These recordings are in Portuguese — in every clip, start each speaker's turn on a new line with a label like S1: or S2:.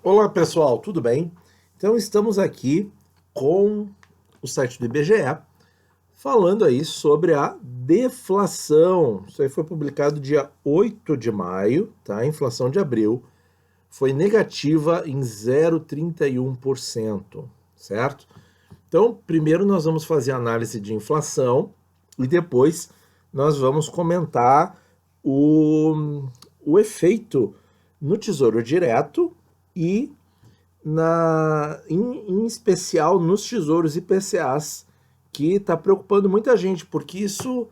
S1: Olá pessoal, tudo bem? Então estamos aqui com o site do IBGE falando aí sobre a deflação. Isso aí foi publicado dia 8 de maio, tá? A inflação de abril foi negativa em 0,31%, certo? Então, primeiro nós vamos fazer a análise de inflação e depois nós vamos comentar o efeito no Tesouro Direto e em especial nos tesouros IPCAs, que está preocupando muita gente, porque isso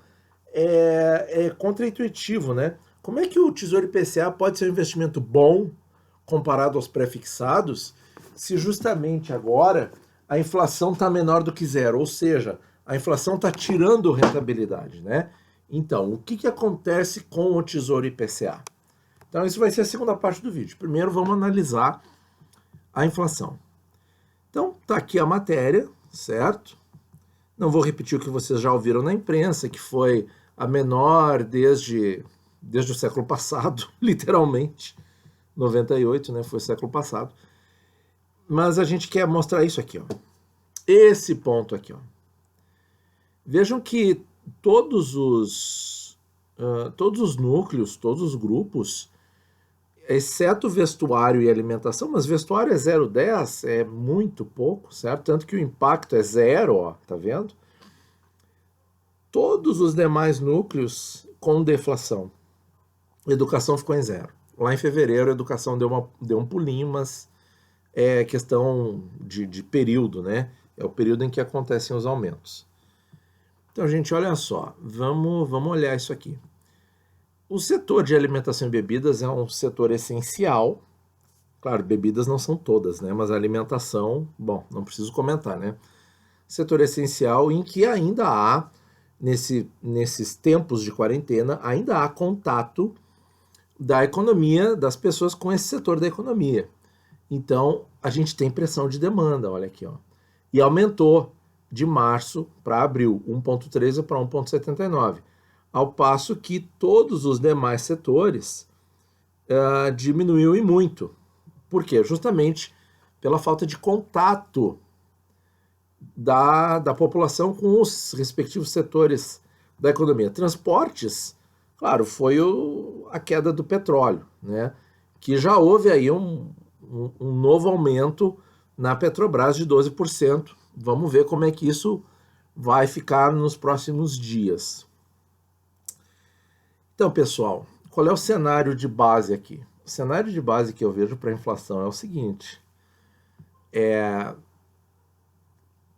S1: é contraintuitivo, né? Como é que o Tesouro IPCA pode ser um investimento bom comparado aos pré-fixados, se justamente agora a inflação está menor do que zero, ou seja, a inflação está tirando rentabilidade, né? Então, o que acontece com o Tesouro IPCA? Então, isso vai ser a segunda parte do vídeo. Primeiro, vamos analisar a inflação. Então, tá aqui a matéria, certo? Não vou repetir o que vocês já ouviram na imprensa, que foi a menor desde o século passado, literalmente. 98, né? Foi o século passado. Mas a gente quer mostrar isso aqui, ó. Esse ponto aqui, ó. Vejam que todos os núcleos, todos os grupos, exceto vestuário e alimentação, mas vestuário é 0,10, é muito pouco, certo? Tanto que o impacto é zero, ó, tá vendo? Todos os demais núcleos com deflação. Educação ficou em zero. Lá em fevereiro a educação deu um pulinho, mas é questão de período, né? É o período em que acontecem os aumentos. Então, gente, olha só, vamos olhar isso aqui. O setor de alimentação e bebidas é um setor essencial. Claro, bebidas não são todas, né? Mas a alimentação, bom, não preciso comentar, né? Setor essencial em que ainda há, nesses tempos de quarentena, ainda há contato da economia, das pessoas com esse setor da economia. Então, a gente tem pressão de demanda, olha aqui, ó. E aumentou de março para abril, 1,13 para 1,79. Ao passo que todos os demais setores diminuiu e muito. Por quê? Justamente pela falta de contato da população com os respectivos setores da economia. Transportes, claro, foi a queda do petróleo, né? Que já houve aí um novo aumento na Petrobras de 12%. Vamos ver como é que isso vai ficar nos próximos dias. Então, pessoal, qual é o cenário de base aqui? O cenário de base que eu vejo para a inflação é o seguinte: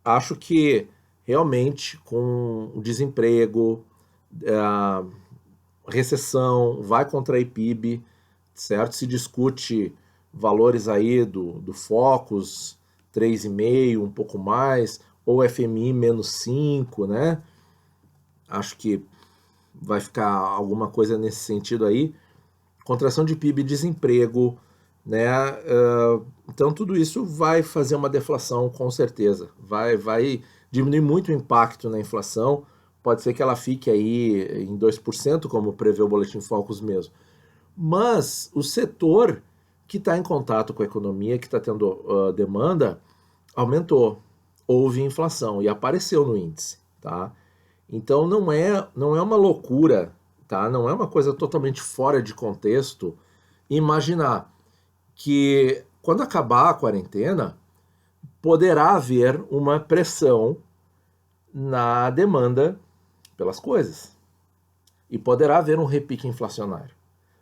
S1: acho que realmente com o desemprego, a recessão, vai contrair PIB, certo? Se discute valores aí do Focus, 3,5, um pouco mais, ou FMI menos 5, né? Acho que vai ficar alguma coisa nesse sentido aí. Contração de PIB e desemprego, né? Então tudo isso vai fazer uma deflação com certeza. Vai diminuir muito o impacto na inflação. Pode ser que ela fique aí em 2%, como prevê o Boletim Focus mesmo. Mas o setor que está em contato com a economia, que está tendo demanda, aumentou. Houve inflação e apareceu no índice, tá? Então não é uma loucura, tá? Não é uma coisa totalmente fora de contexto imaginar que quando acabar a quarentena poderá haver uma pressão na demanda pelas coisas e poderá haver um repique inflacionário,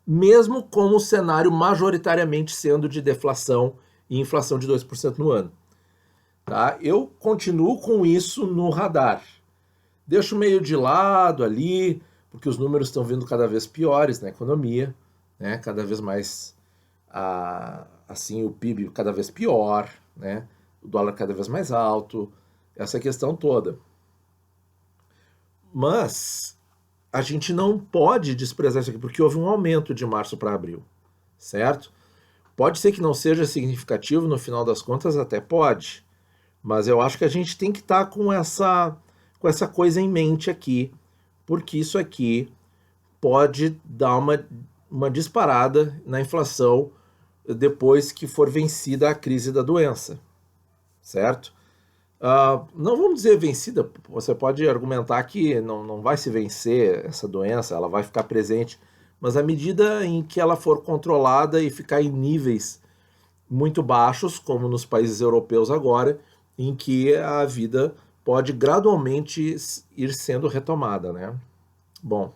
S1: mesmo com o cenário majoritariamente sendo de deflação e inflação de 2% no ano. Tá? Eu continuo com isso no radar. Deixo meio de lado ali, porque os números estão vindo cada vez piores na economia, né? Cada vez mais, assim, o PIB cada vez pior, né? O dólar cada vez mais alto, essa questão toda. Mas a gente não pode desprezar isso aqui, porque houve um aumento de março para abril, certo? Pode ser que não seja significativo, no final das contas até pode, mas eu acho que a gente tem que estar com essa coisa em mente aqui, porque isso aqui pode dar uma disparada na inflação depois que for vencida a crise da doença, certo? Não vamos dizer vencida, você pode argumentar que não vai se vencer essa doença, ela vai ficar presente, mas à medida em que ela for controlada e ficar em níveis muito baixos, como nos países europeus agora, em que a vida pode gradualmente ir sendo retomada, né? Bom,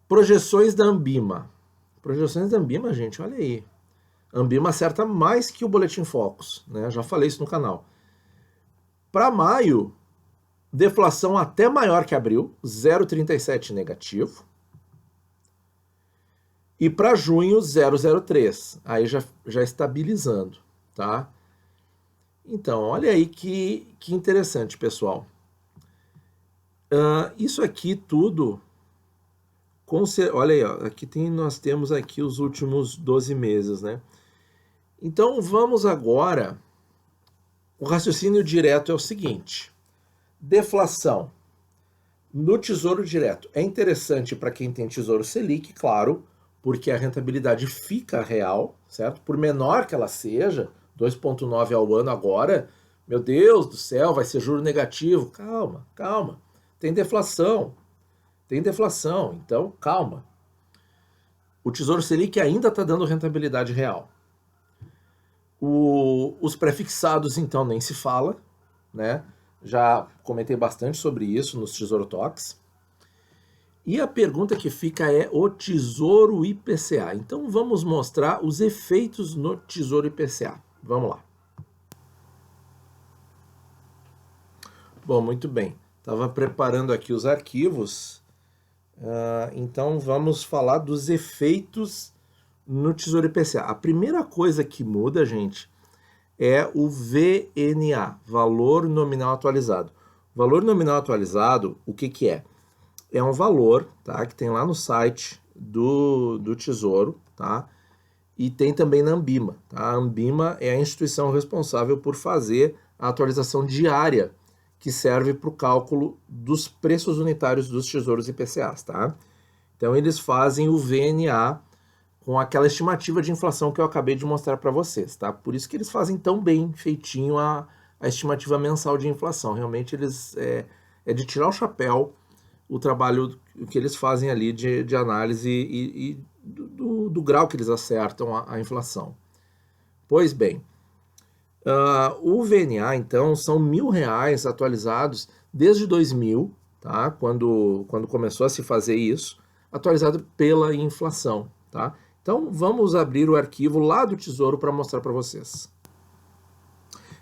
S1: projeções da Ambima. Projeções da Ambima, gente, olha aí. A Ambima acerta mais que o Boletim Focus, né? Já falei isso no canal. Para maio, deflação até maior que abril, 0,37 negativo. E para junho, 0,03. Aí já estabilizando, tá? Então, olha aí que interessante, pessoal. Isso aqui tudo... Olha aí, ó, aqui nós temos aqui os últimos 12 meses, né? Então, vamos agora... O raciocínio direto é o seguinte. Deflação no Tesouro Direto é interessante para quem tem Tesouro Selic, claro, porque a rentabilidade fica real, certo? Por menor que ela seja, 2,9 ao ano agora, meu Deus do céu, vai ser juro negativo. Calma, calma. Tem deflação, então calma. O Tesouro Selic ainda está dando rentabilidade real. Os prefixados, então, nem se fala, né? Já comentei bastante sobre isso nos Tesouro Talks. E a pergunta que fica é o Tesouro IPCA. Então vamos mostrar os efeitos no Tesouro IPCA. Vamos lá. Bom, muito bem. Estava preparando aqui os arquivos. Então vamos falar dos efeitos no Tesouro IPCA. A primeira coisa que muda, gente, é o VNA, Valor Nominal Atualizado. Valor Nominal Atualizado, o que é? É um valor, tá, que tem lá no site do Tesouro, tá? E tem também na Ambima, tá? A Ambima é a instituição responsável por fazer a atualização diária que serve para o cálculo dos preços unitários dos tesouros IPCAs, tá? Então eles fazem o VNA com aquela estimativa de inflação que eu acabei de mostrar para vocês, tá? Por isso que eles fazem tão bem feitinho a estimativa mensal de inflação. Realmente eles é de tirar o chapéu o trabalho que eles fazem ali de análise e do grau que eles acertam a inflação. Pois bem, o VNA, então, são R$1.000 atualizados desde 2000, tá? Quando começou a se fazer isso, atualizado pela inflação, tá? Então, vamos abrir o arquivo lá do Tesouro para mostrar para vocês.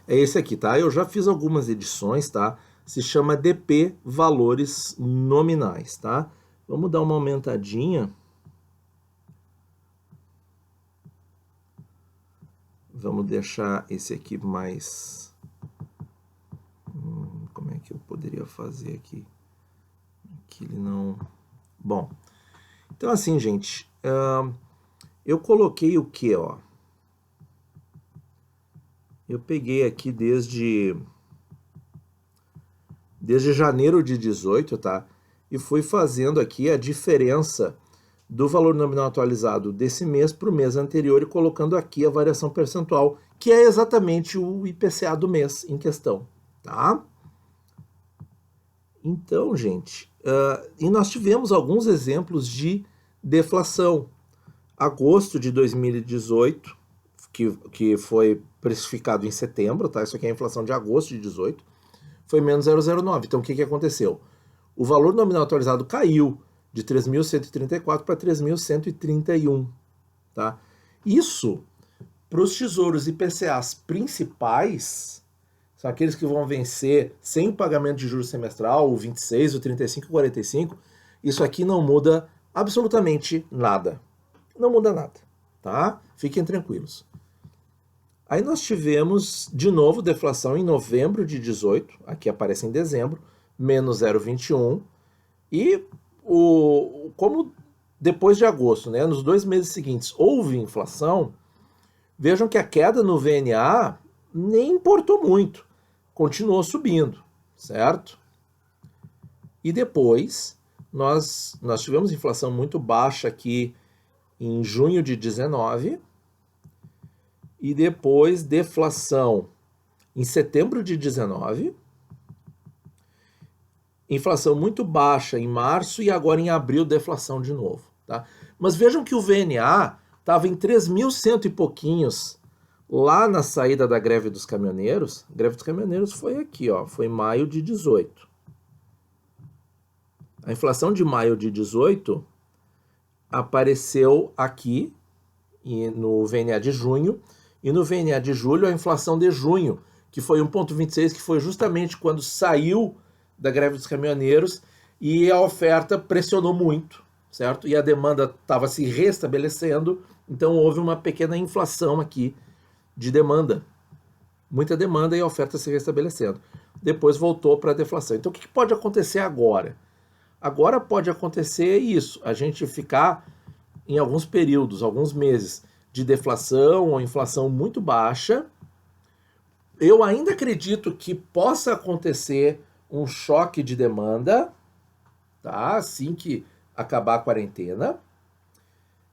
S1: É esse aqui, tá? Eu já fiz algumas edições, tá? Se chama DP Valores Nominais, tá? Vamos dar uma aumentadinha. Vamos deixar esse aqui mais... Como é que eu poderia fazer aqui? Que ele não... Bom, então assim, gente, eu coloquei o que, ó? Eu peguei aqui desde janeiro de 18, tá? E fui fazendo aqui a diferença do valor nominal atualizado desse mês para o mês anterior e colocando aqui a variação percentual, que é exatamente o IPCA do mês em questão, tá? Então, gente, e nós tivemos alguns exemplos de deflação. Agosto de 2018, que foi precificado em setembro, tá? Isso aqui é a inflação de agosto de 18, foi menos 0,09. Então, o que aconteceu? O valor nominal atualizado caiu de 3.134 para 3.131, tá? Isso, para os tesouros IPCAs principais, são aqueles que vão vencer sem pagamento de juros semestral, o 26, o 35 e o 45, isso aqui não muda absolutamente nada. Não muda nada, tá? Fiquem tranquilos. Aí nós tivemos, de novo, deflação em novembro de 18, aqui aparece em dezembro, menos 0,21, e como depois de agosto, né, nos 2 meses seguintes, houve inflação, vejam que a queda no VNA nem importou muito, continuou subindo, certo? E depois, nós tivemos inflação muito baixa aqui em junho de 19, e depois deflação em setembro de 19, inflação muito baixa em março e agora em abril deflação de novo. Tá? Mas vejam que o VNA estava em 3.100 e pouquinhos lá na saída da greve dos caminhoneiros. A greve dos caminhoneiros foi aqui, ó, foi em maio de 18. A inflação de maio de 18 apareceu aqui e no VNA de junho, e no VNA de julho a inflação de junho, que foi 1,26, que foi justamente quando saiu da greve dos caminhoneiros e a oferta pressionou muito, certo? E a demanda estava se restabelecendo, então houve uma pequena inflação aqui de demanda. Muita demanda e a oferta se restabelecendo. Depois voltou para a deflação. Então o que pode acontecer agora? Agora pode acontecer isso, a gente ficar em alguns períodos, alguns meses de deflação ou inflação muito baixa. Eu ainda acredito que possa acontecer um choque de demanda, tá? Assim que acabar a quarentena.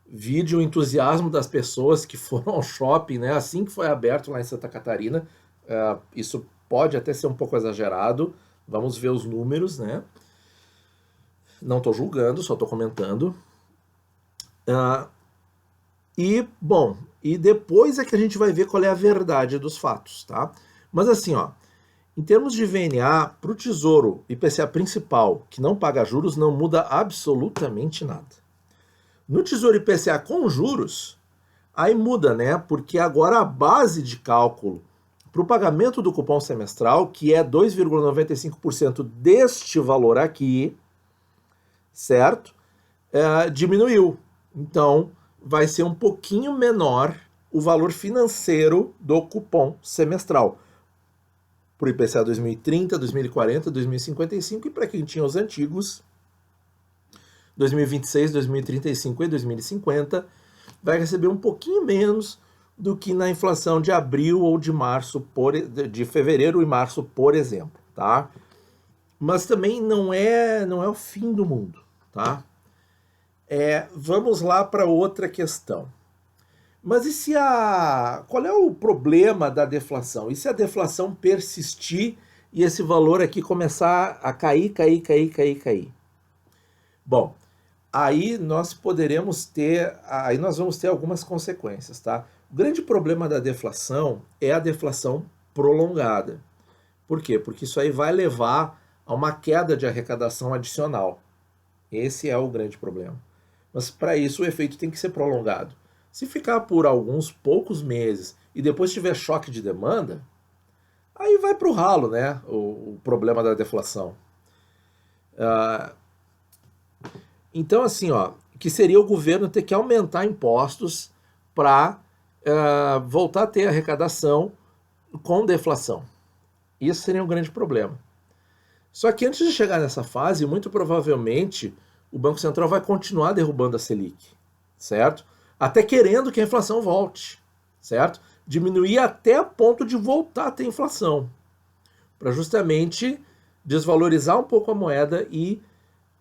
S1: Vide o entusiasmo das pessoas que foram ao shopping, né? Assim que foi aberto lá em Santa Catarina. Isso pode até ser um pouco exagerado. Vamos ver os números, né? Não estou julgando, só estou comentando. Bom, e depois é que a gente vai ver qual é a verdade dos fatos, tá? Mas assim, ó, em termos de VNA, para o Tesouro IPCA principal, que não paga juros, não muda absolutamente nada. No Tesouro IPCA com juros, aí muda, né? Porque agora a base de cálculo para o pagamento do cupom semestral, que é 2,95% deste valor aqui, certo? Diminuiu. Então, vai ser um pouquinho menor o valor financeiro do cupom semestral. Para o IPCA 2030, 2040, 2055 e para quem tinha os antigos, 2026, 2035 e 2050, vai receber um pouquinho menos do que na inflação de abril ou de março, de fevereiro e março, por exemplo, tá? Mas também não é o fim do mundo, tá? Vamos lá para outra questão. Mas qual é o problema da deflação? E se a deflação persistir e esse valor aqui começar a cair? Bom, aí nós vamos ter algumas consequências, tá? O grande problema da deflação é a deflação prolongada. Por quê? Porque isso aí vai levar a uma queda de arrecadação adicional. Esse é o grande problema. Mas para isso o efeito tem que ser prolongado. Se ficar por alguns poucos meses e depois tiver choque de demanda, aí vai para o ralo, né? O problema da deflação. Então, assim, ó, que seria o governo ter que aumentar impostos para voltar a ter arrecadação com deflação. Isso seria um grande problema. Só que antes de chegar nessa fase, muito provavelmente o Banco Central vai continuar derrubando a Selic, certo? Até querendo que a inflação volte, certo? Diminuir até a ponto de voltar a ter inflação, para justamente desvalorizar um pouco a moeda e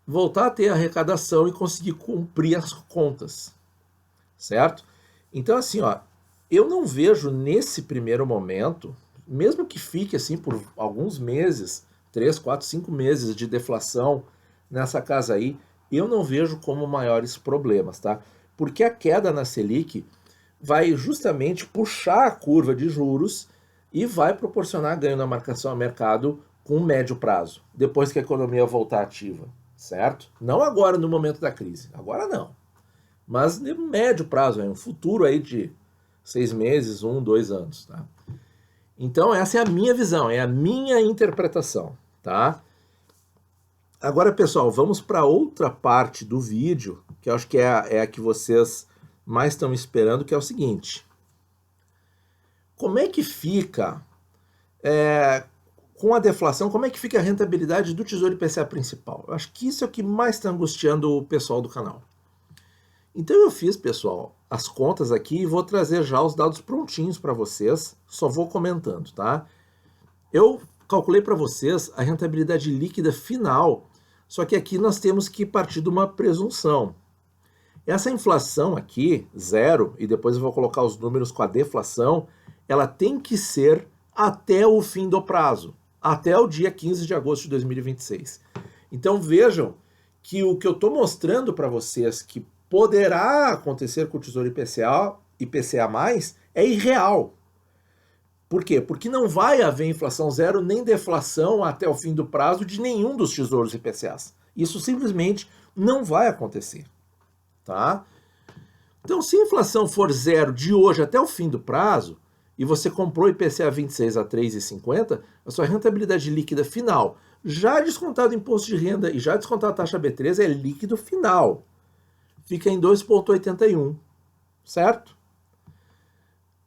S1: voltar a ter arrecadação e conseguir cumprir as contas, certo? Então, assim, ó, eu não vejo nesse primeiro momento, mesmo que fique assim por alguns meses, 3, 4, 5 meses de deflação nessa casa aí, eu não vejo como maiores problemas, tá? Porque a queda na Selic vai justamente puxar a curva de juros e vai proporcionar ganho na marcação a mercado com médio prazo, depois que a economia voltar ativa, certo? Não agora no momento da crise, agora não. Mas no médio prazo, um futuro aí de 6 meses, 1, 2 anos, tá? Então essa é a minha visão, é a minha interpretação, tá? Agora, pessoal, vamos para outra parte do vídeo, que eu acho que é a que vocês mais estão esperando, que é o seguinte. Como é que fica, com a deflação, como é que fica a rentabilidade do Tesouro IPCA principal? Eu acho que isso é o que mais está angustiando o pessoal do canal. Então eu fiz, pessoal, as contas aqui e vou trazer já os dados prontinhos para vocês, só vou comentando, tá? Eu calculei para vocês a rentabilidade líquida final, só que aqui nós temos que partir de uma presunção. Essa inflação aqui, 0, e depois eu vou colocar os números com a deflação, ela tem que ser até o fim do prazo, até o dia 15 de agosto de 2026. Então vejam que o que eu estou mostrando para vocês que poderá acontecer com o Tesouro IPCA+, é irreal. Por quê? Porque não vai haver inflação 0 nem deflação até o fim do prazo de nenhum dos tesouros IPCAs. Isso simplesmente não vai acontecer. Tá? Então, se a inflação for 0 de hoje até o fim do prazo, e você comprou IPCA 26 a 3,50, a sua rentabilidade líquida final, já descontado o imposto de renda e já descontado a taxa B3, é líquido final. Fica em 2,81, certo?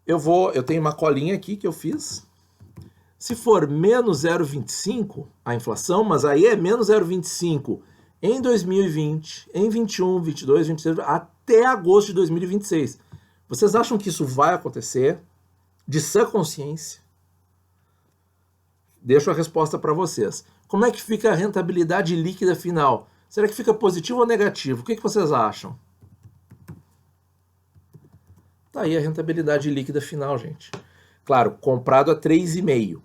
S1: Eu tenho uma colinha aqui que eu fiz. Se for menos 0,25 a inflação, mas aí é menos 0,25 em 2020, em 21, 22, 23, até agosto de 2026. Vocês acham que isso vai acontecer? De sã consciência? Deixo a resposta para vocês. Como é que fica a rentabilidade líquida final? Será que fica positivo ou negativo? O que vocês acham? Tá aí a rentabilidade líquida final, gente. Claro, comprado a 3,5.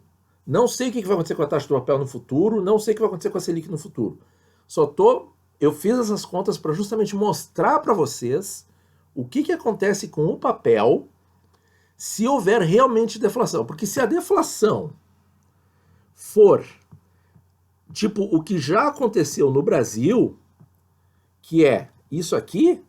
S1: Não sei o que vai acontecer com a taxa do papel no futuro, não sei o que vai acontecer com a Selic no futuro. Eu fiz essas contas para justamente mostrar para vocês o que acontece com o papel se houver realmente deflação. Porque se a deflação for tipo o que já aconteceu no Brasil, que é isso aqui,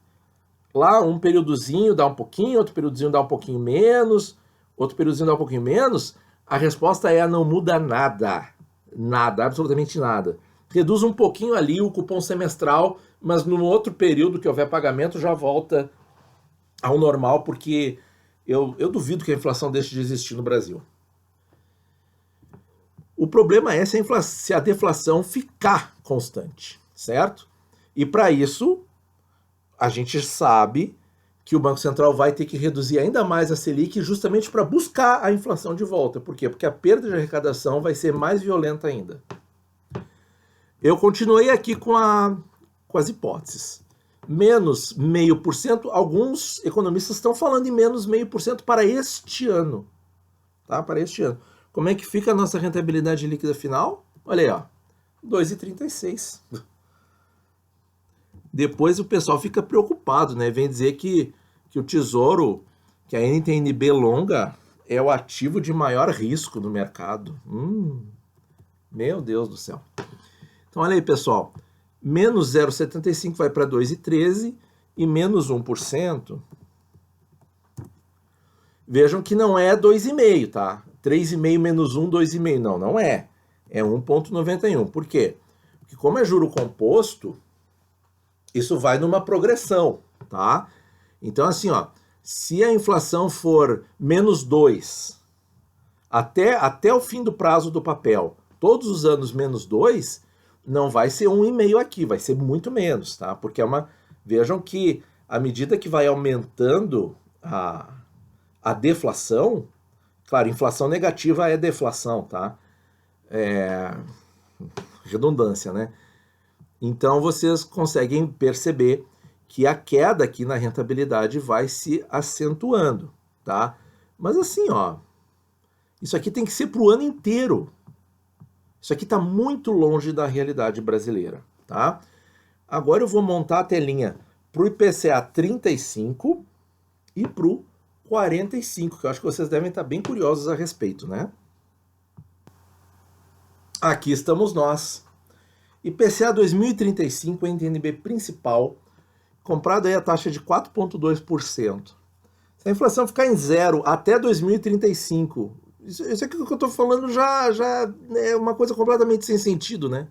S1: lá um períodozinho dá um pouquinho, outro períodozinho dá um pouquinho menos, outro períodozinho dá um pouquinho menos, a resposta é não muda nada. Nada, absolutamente nada. Reduz um pouquinho ali o cupom semestral, mas no outro período que houver pagamento já volta ao normal, porque eu duvido que a inflação deixe de existir no Brasil. O problema é se a deflação ficar constante, certo? E para isso, a gente sabe que o Banco Central vai ter que reduzir ainda mais a Selic justamente para buscar a inflação de volta. Por quê? Porque a perda de arrecadação vai ser mais violenta ainda. Eu continuei aqui com as hipóteses. Menos 0,5%, alguns economistas estão falando em menos 0,5% para este ano. Tá? Para este ano. Como é que fica a nossa rentabilidade líquida final? Olha aí, ó, 2,36. Depois o pessoal fica preocupado, né? Vem dizer que o Tesouro, que a NTNB longa, é o ativo de maior risco no mercado. Meu Deus do céu. Então, olha aí, pessoal. Menos 0,75 vai para 2,13 e menos 1%. Vejam que não é 2,5, tá? 3,5 menos 1, 2,5. Não é. É 1,91. Por quê? Porque como é juro composto, isso vai numa progressão, tá? Então, assim, ó, se a inflação for menos 2 até o fim do prazo do papel, todos os anos menos 2, não vai ser 1,5 aqui, vai ser muito menos, tá? Porque vejam que à medida que vai aumentando a deflação, claro, inflação negativa é deflação, tá? Redundância, né? Então vocês conseguem perceber que a queda aqui na rentabilidade vai se acentuando, tá? Mas assim, ó, isso aqui tem que ser para o ano inteiro. Isso aqui está muito longe da realidade brasileira, tá? Agora eu vou montar a telinha para o IPCA 35 e para o 45, que eu acho que vocês devem estar bem curiosos a respeito, né? Aqui estamos nós. IPCA 2035, NTNB principal, comprado aí a taxa de 4,2%. Se a inflação ficar em 0 até 2035, isso aqui que eu estou falando já é uma coisa completamente sem sentido, né?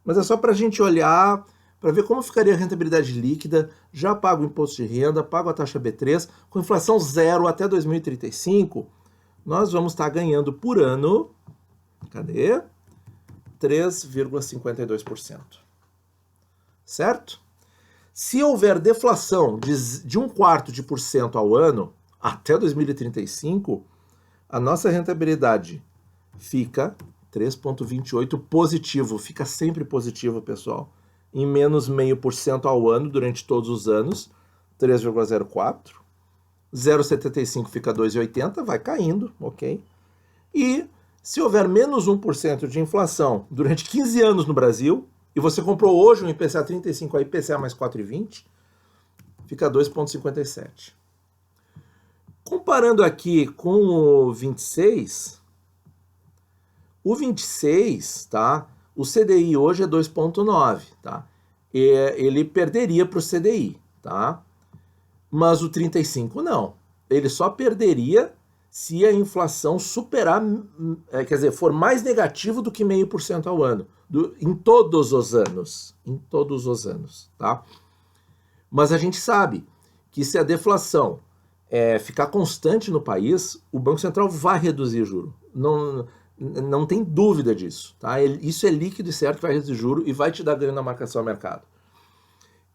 S1: Mas é só para a gente olhar, para ver como ficaria a rentabilidade líquida, já pago o imposto de renda, pago a taxa B3, com inflação 0 até 2035, nós vamos estar ganhando por ano, cadê? 3,52%. Certo? Se houver deflação de 0,25% ao ano, até 2035, a nossa rentabilidade fica 3,28 positivo, fica sempre positivo, pessoal, em menos 0,5% ao ano durante todos os anos, 3,04. 0,75 fica 2,80, vai caindo, ok? E se houver menos 1% de inflação durante 15 anos no Brasil, e você comprou hoje um IPCA 35 a IPCA mais 4,20, fica 2,57. Comparando aqui com o 26, tá? O CDI hoje é 2,9, tá? Ele perderia para o CDI, tá? Mas o 35 não. Ele só perderia se a inflação superar, quer dizer, for mais negativo do que 0,5% ao ano, em todos os anos, tá? Mas a gente sabe que se a deflação ficar constante no país, o Banco Central vai reduzir o juro. Não tem dúvida disso, tá? Isso é líquido e certo que vai reduzir o juro e vai te dar ganho na marcação ao mercado.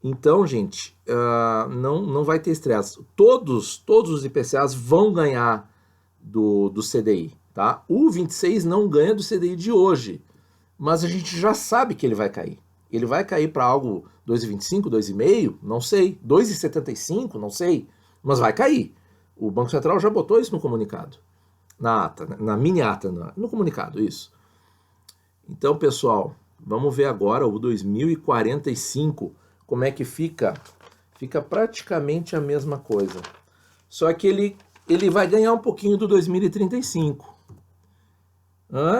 S1: Então, gente, não vai ter estresse. Todos os IPCAs vão ganhar do CDI, tá? O 26 não ganha do CDI de hoje, mas a gente já sabe que ele vai cair. Ele vai cair para algo 2,25, 2,5, não sei, 2,75, não sei, mas vai cair. O Banco Central já botou isso no comunicado, na ata, na mini ata, no comunicado, isso. Então, pessoal, vamos ver agora o 2045, como é que fica? Fica praticamente a mesma coisa. Só que ele vai ganhar um pouquinho do 2035.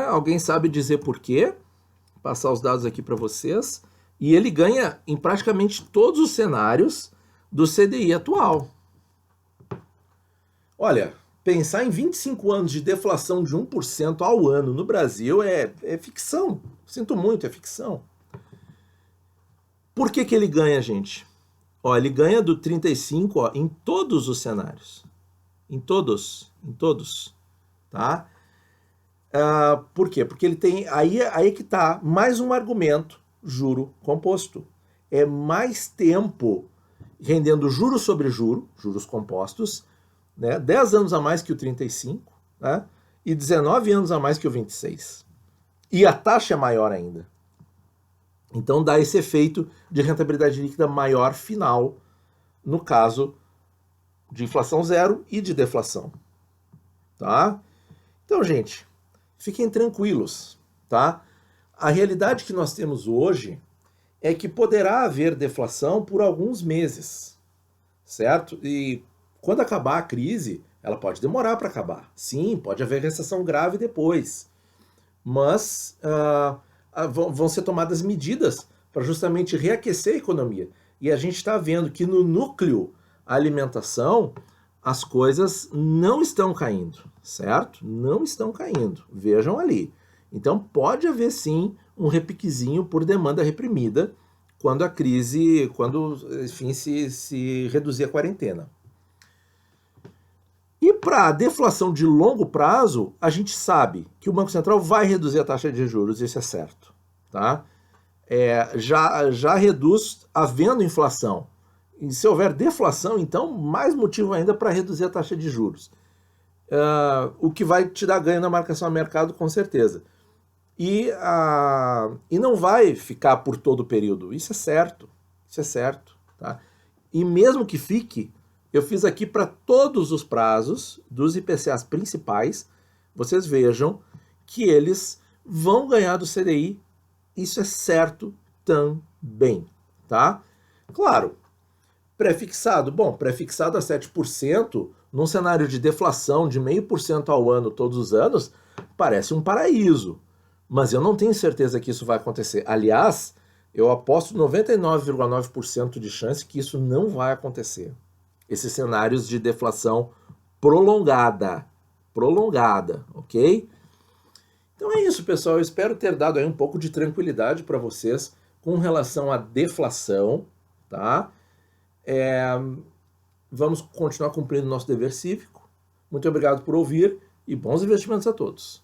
S1: Alguém sabe dizer por quê? Passar os dados aqui para vocês. E ele ganha em praticamente todos os cenários do CDI atual. Olha, pensar em 25 anos de deflação de 1% ao ano no Brasil é ficção. Sinto muito, é ficção. Por que ele ganha, gente? Ele ganha do 35 em todos os cenários. Em todos, tá? Por quê? Porque ele tem, aí que tá, mais um argumento, juro composto. É mais tempo rendendo juro sobre juro, juros compostos, né? 10 anos a mais que o 35, né? E 19 anos a mais que o 26. E a taxa é maior ainda. Então dá esse efeito de rentabilidade líquida maior final, no caso de inflação zero e de deflação, tá? Então, gente, fiquem tranquilos, tá? A realidade que nós temos hoje é que poderá haver deflação por alguns meses, certo? E quando acabar a crise, ela pode demorar para acabar. Sim, pode haver recessão grave depois, mas vão ser tomadas medidas para justamente reaquecer a economia. E a gente está vendo que no núcleo alimentação, as coisas não estão caindo, certo? Não estão caindo. Vejam ali. Então pode haver sim um repiquezinho por demanda reprimida quando a crise, enfim, se reduzir a quarentena. E para a deflação de longo prazo, a gente sabe que o Banco Central vai reduzir a taxa de juros, isso é certo, tá? Já reduz havendo inflação. E se houver deflação, então, mais motivo ainda para reduzir a taxa de juros. O que vai te dar ganho na marcação a mercado, com certeza. E não vai ficar por todo o período. Isso é certo. Tá? E mesmo que fique, eu fiz aqui para todos os prazos dos IPCAs principais, vocês vejam que eles vão ganhar do CDI. Isso é certo também, tá? Claro, pré-fixado. Bom, pré-fixado a 7%, num cenário de deflação de 0,5% ao ano todos os anos, parece um paraíso. Mas eu não tenho certeza que isso vai acontecer. Aliás, eu aposto 99,9% de chance que isso não vai acontecer. Esses cenários de deflação prolongada, ok? Então é isso, pessoal. Eu espero ter dado aí um pouco de tranquilidade para vocês com relação à deflação, tá? Vamos continuar cumprindo nosso dever cívico. Muito obrigado por ouvir e bons investimentos a todos.